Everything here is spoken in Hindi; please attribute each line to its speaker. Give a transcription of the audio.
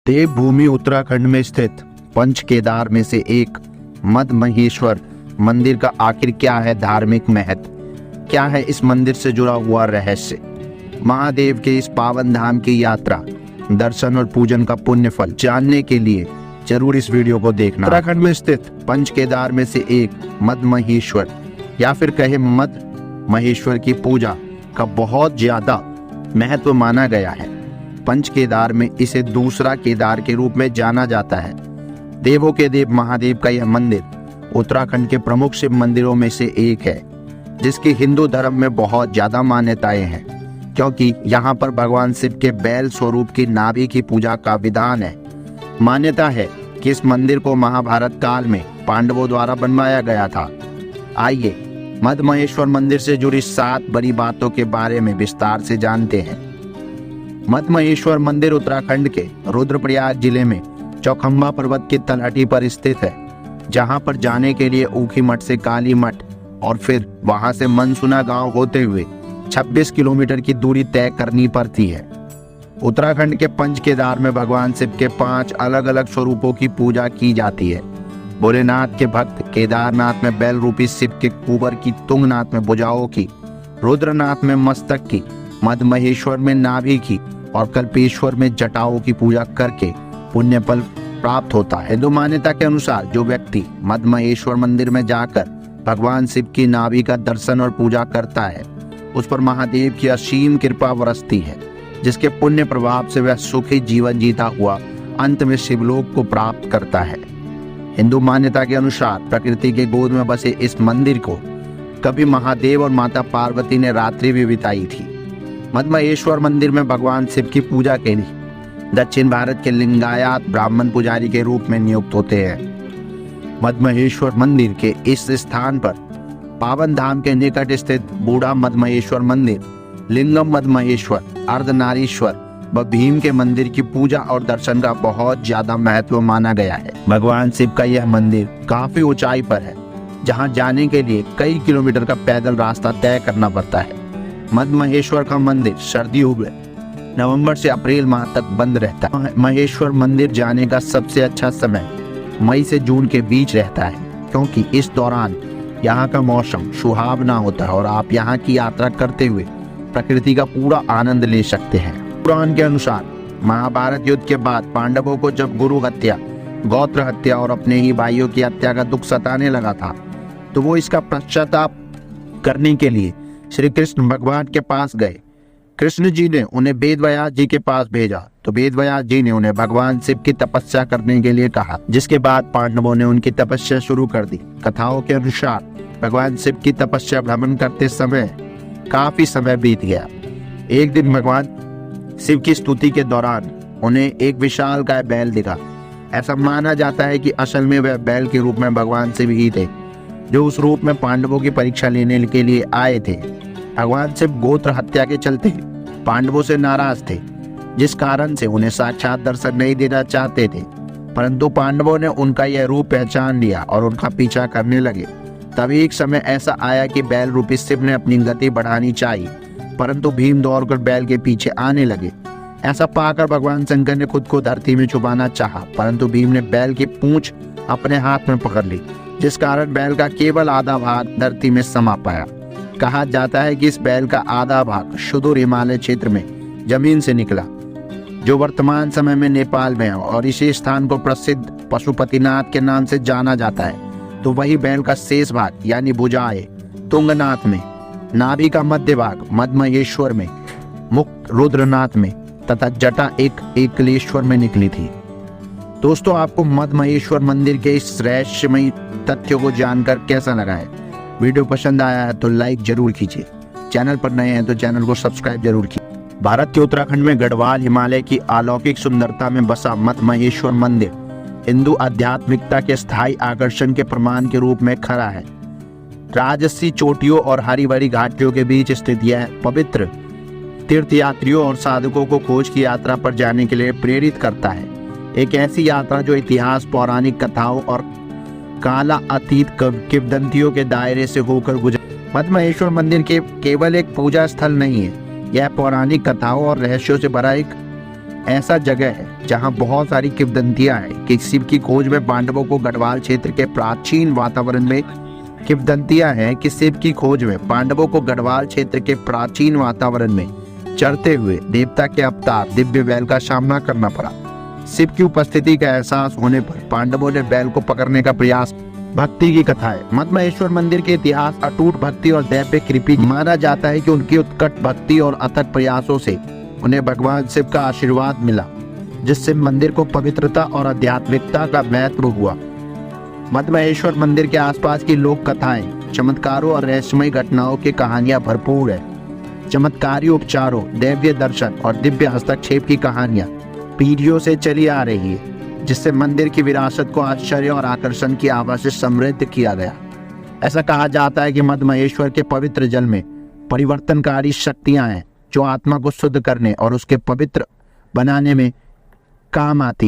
Speaker 1: देवभूमि उत्तराखंड में स्थित पंच केदार में से एक मद महेश्वर मंदिर का आखिर क्या है धार्मिक महत्व, क्या है इस मंदिर से जुड़ा हुआ रहस्य। महादेव के इस पावन धाम की यात्रा, दर्शन और पूजन का पुण्य फल जानने के लिए जरूर इस वीडियो को देखना। उत्तराखंड में स्थित पंच केदार में से एक मद महेश्वर या फिर कहे मद महेश्वर की पूजा का बहुत ज्यादा महत्व माना गया है। पंच केदार में इसे दूसरा केदार के रूप में जाना जाता है। देवों के देव महादेव का यह मंदिर उत्तराखंड के प्रमुख शिव मंदिरों में से एक है, जिसकी हिंदू धर्म में बहुत ज्यादा मान्यताएं हैं, क्योंकि यहाँ पर भगवान शिव के बैल स्वरूप की नाभि की पूजा का विधान है। मान्यता है कि इस मंदिर को महाभारत काल में पांडवों द्वारा बनवाया गया था। आइए मद महेश्वर मंदिर से जुड़ी 7 बड़ी बातों के बारे में विस्तार से जानते हैं। मद महेश्वर मंदिर उत्तराखंड के रुद्रप्रयाग जिले में चौखंबा पर्वत की तलहटी पर स्थित है, जहां पर जाने के लिए ऊखी मठ से काली मठ और फिर वहां से मनसुना गांव होते हुए 26 किलोमीटर की दूरी तय करनी पड़ती है। उत्तराखंड के पंच केदार में भगवान शिव के 5 अलग अलग स्वरूपों की पूजा की जाती है। भोलेनाथ के भक्त केदारनाथ में बैल रूपी शिव के कुबर की, तुंगनाथ में भुजाओं की, रुद्रनाथ में मस्तक की, मद महेश्वर में नाभि की और कल्पेश्वर में जटाओं की पूजा करके पुण्य फल प्राप्त होता है। हिंदू मान्यता के अनुसार जो व्यक्ति मद महेश्वर मंदिर में जाकर भगवान शिव की नाभि का दर्शन और पूजा करता है, उस पर महादेव की असीम कृपा बरसती है, जिसके पुण्य प्रभाव से वह सुखी जीवन जीता हुआ अंत में शिवलोक को प्राप्त करता है। हिंदू मान्यता के अनुसार प्रकृति के गोद में बसे इस मंदिर को कभी महादेव और माता पार्वती ने रात्रि भी बिताई थी। मद महेश्वर मंदिर में भगवान शिव की पूजा के लिए दक्षिण भारत के लिंगायत ब्राह्मण पुजारी के रूप में नियुक्त होते हैं। मद महेश्वर मंदिर के इस स्थान पर पावन धाम के निकट स्थित बूढ़ा मद महेश्वर मंदिर, लिंगम मद महेश्वर, अर्धनारीश्वर व भीम के मंदिर की पूजा और दर्शन का बहुत ज्यादा महत्व माना गया है। भगवान शिव का यह मंदिर काफी ऊंचाई पर है, जहां जाने के लिए कई किलोमीटर का पैदल रास्ता तय करना पड़ता है। मद महेश्वर का मंदिर सर्दियों में नवंबर से अप्रैल माह तक बंद रहता है। महेश्वर मंदिर जाने का सबसे अच्छा समय मई से जून के बीच रहता है, क्योंकि इस दौरान यहाँ का मौसम सुहावना होता है और आप यहाँ की यात्रा करते हुए प्रकृति का पूरा आनंद ले सकते हैं। पुराण के अनुसार महाभारत युद्ध के बाद पांडवों को जब गुरु हत्या, गोत्र हत्या और अपने ही भाइयों की हत्या का दुख सताने लगा था, तो वो इसका पश्चाताप करने के लिए श्री कृष्ण भगवान के पास गए। कृष्ण जी ने उन्हें वेदव्यास जी के पास भेजा, तो वेदव्यास जी ने उन्हें भगवान शिव की तपस्या करने के लिए कहा, जिसके बाद पांडवों ने उनकी तपस्या शुरू कर दी। कथाओं के अनुसार भगवान शिव की तपस्या भ्रमण करते समय काफी समय बीत गया। एक दिन भगवान शिव की स्तुति के दौरान उन्हें एक विशालकाय बैल दिखा। ऐसा माना जाता है कि असल में वह बैल के रूप में भगवान शिव ही थे, जो उस रूप में पांडवों की परीक्षा लेने के लिए आए थे। भगवान शिव गोत्र हत्या के चलते पांडवों से नाराज थे, जिस कारण से उन्हें साक्षात दर्शन नहीं देना चाहते थे, परंतु पांडवों ने उनका यह रूप पहचान लिया और उनका पीछा करने लगे। तभी एक समय ऐसा आया कि बैल रूपी शिव ने अपनी गति बढ़ानी चाहिए, परंतु भीम दौड़कर बैल के पीछे आने लगे। ऐसा पाकर भगवान शंकर ने खुद को धरती में छुपाना चाहा, परंतु भीम ने बैल की पूंछ अपने हाथ में पकड़ ली, जिस कारण बैल का केवल आधा भाग धरती में समा पाया। कहा जाता है कि इस बैल का आधा भाग सुदूर हिमालय क्षेत्र में जमीन से निकला, जो वर्तमान समय में नेपाल में है, और इसी स्थान को प्रसिद्ध पशुपतिनाथ के नाम से जाना जाता है। तो वही बैल का शेष भाग यानी भुजाएं तुंगनाथ में, नाभि का मध्य भाग मद महेश्वर में, मुख रुद्रनाथ में तथा जटा एक एकलेश्वर में निकली थी। दोस्तों, आपको मद महेश्वर मंदिर के इस रहस्यमयी तथ्यों को जानकर कैसा लगा है? वीडियो पसंद आया है तो लाइक जरूर कीजिए। चैनल पर नए हैं तो चैनल को सब्सक्राइब जरूर कीजिए। भारत के उत्तराखंड में गढ़वाल हिमालय की अलौकिक सुंदरता में बसा मद महेश्वर मंदिर हिंदू आध्यात्मिकता के स्थायी आकर्षण के प्रमाण के रूप में खड़ा है। राजसी चोटियों और हरी भरी घाटियों के बीच स्थित यह पवित्र तीर्थयात्रियों और साधकों को खोज की यात्रा पर जाने के लिए प्रेरित करता है। एक ऐसी यात्रा जो इतिहास, पौराणिक कथाओं और काला अतीत किंवदंतियों के दायरे से होकर गुजर। मद महेश्वर मंदिर के केवल एक पूजा स्थल नहीं है, यह पौराणिक कथाओं और रहस्यों से भरा एक ऐसा जगह है जहां बहुत सारी किंवदंतियां हैं कि शिव की खोज में पांडवों को गढ़वाल क्षेत्र के प्राचीन वातावरण में किंवदंतियां हैं कि शिव की खोज में पांडवों को गढ़वाल क्षेत्र के प्राचीन वातावरण में चरते हुए देवता के अवतार दिव्य बैल का सामना करना पड़ा। शिव की उपस्थिति का एहसास होने पर पांडवों ने बैल को पकड़ने का प्रयास। भक्ति की कथा है। मद्महेश्वर मंदिर के इतिहास अटूट भक्ति और दैव्य कृपा माना जाता है कि उनकी उत्कट भक्ति और अथक प्रयासों से उन्हें भगवान शिव का आशीर्वाद मिला, जिससे मंदिर को पवित्रता और आध्यात्मिकता का महत्व हुआ। मद्महेश्वर मंदिर के आसपास की लोक कथाएं, चमत्कारों और रहस्यमय घटनाओं की कहानियां भरपूर है। चमत्कारी उपचारों, दैवीय दर्शन और दिव्य हस्तक्षेप की कहानियां पीढ़ियों से चली आ रही है, जिससे मंदिर की विरासत को आश्चर्य और आकर्षण की आभा से समृद्ध किया गया। ऐसा कहा जाता है कि मद्महेश्वर के पवित्र जल में परिवर्तनकारी शक्तियां हैं जो आत्मा को शुद्ध करने और उसके पवित्र बनाने में काम आती है।